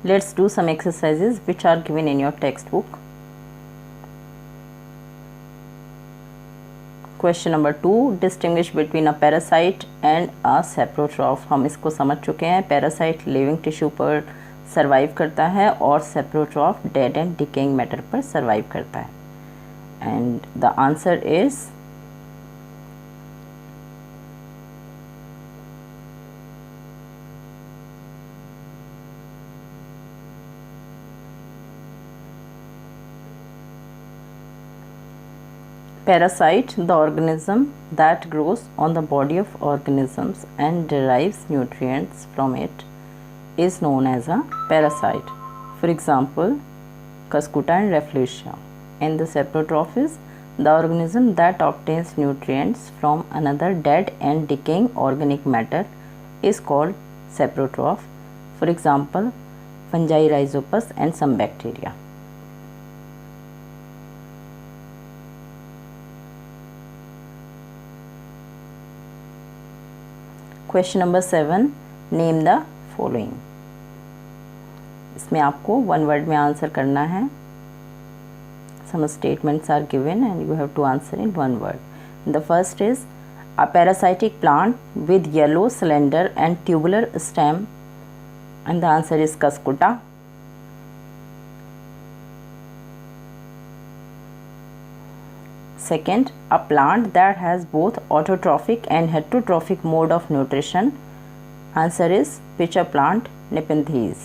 Let's do some exercises which are given in your textbook. Question number 2, distinguish between a parasite and a saprotroph. हम इसको समझ चुके हैं. Parasite living tissue पर survive करता है और saprotroph dead and decaying matter पर सर्वाइव करता है. And the answer is parasite, the organism that grows on the body of organisms and derives nutrients from it, is known as a parasite. For example, Cuscuta and Rafflesia. And the saprotroph is the organism that obtains nutrients from another dead and decaying organic matter is called saprotroph. For example, fungi, rhizopus and some bacteria. Question number 7, name the following. इसमें आपको one word में answer करना है. Some statements are given and you have to answer in one word. The first is a parasitic plant with yellow cylinder and tubular stem and the answer is Cuscuta. Second, a plant that has both autotrophic and heterotrophic mode of nutrition. Answer is pitcher plant, Nepenthes.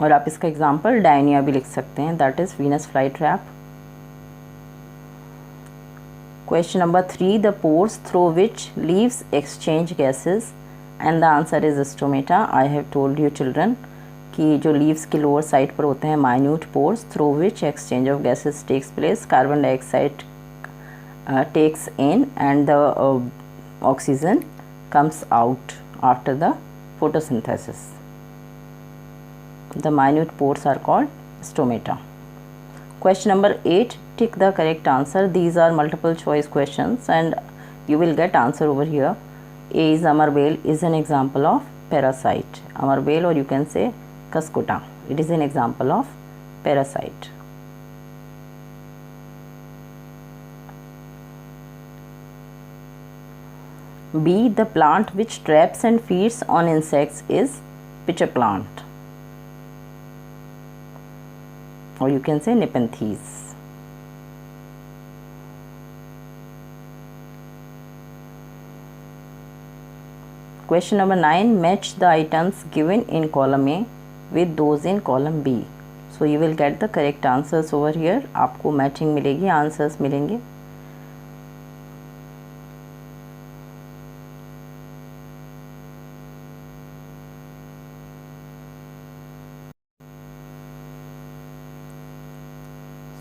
और आप इसका example डायनिया भी लिख सकते हैं, that is Venus fly trap. Question number 3, the pores through which leaves exchange gases and the answer is stomata. I have told you children कि जो leaves की लोअर साइड पर होते हैं minute pores through which exchange of gases takes place. Carbon dioxide takes in and the oxygen comes out after the photosynthesis. The minute pores are called stomata. Question number 8, tick the correct answer. These are multiple choice questions and you will get answer over here. A is Amarbale is an example of parasite. Amarbale, or you can say Cuscuta. It is an example of parasite. B, the plant which traps and feeds on insects is pitcher plant, or you can say Nepenthes. Question number 9, match the items given in column A with those in column B. So you will get the correct answers over here. आपको matching मिलेगी, answers मिलेंगे.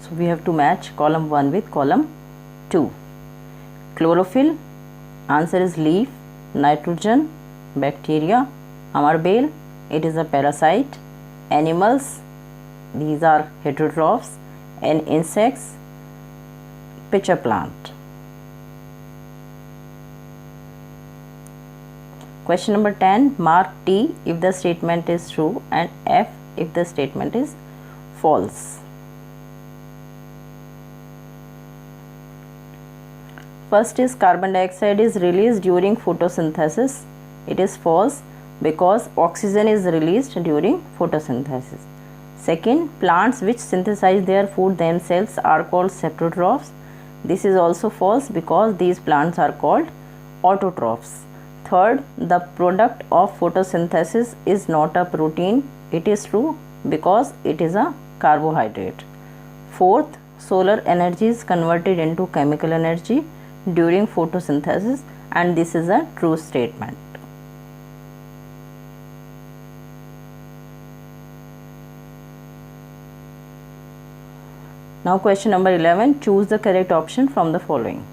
So we have to match column 1 with column 2. Chlorophyll, answer is leaf. Nitrogen, bacteria. Amarbale, it is a parasite. Animals, these are heterotrophs, and insects, pitcher plant. Question number 10, mark T if the statement is true and F if the statement is false. First is carbon dioxide is released during photosynthesis. It is false because oxygen is released during photosynthesis. Second, plants which synthesize their food themselves are called saprotrophs. This is also false because these plants are called autotrophs. Third, the product of photosynthesis is not a protein. It is true because it is a carbohydrate. Fourth, solar energy is converted into chemical energy during photosynthesis, and this is a true statement. Now question number 11, choose the correct option from the following.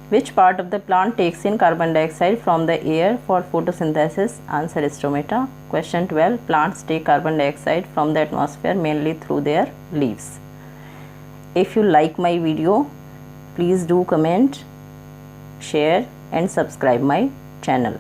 Which part of the plant takes in carbon dioxide from the air for photosynthesis? Answer is stomata. Question 12, plants take carbon dioxide from the atmosphere mainly through their leaves. If you like my video, please do comment, share and subscribe my channel.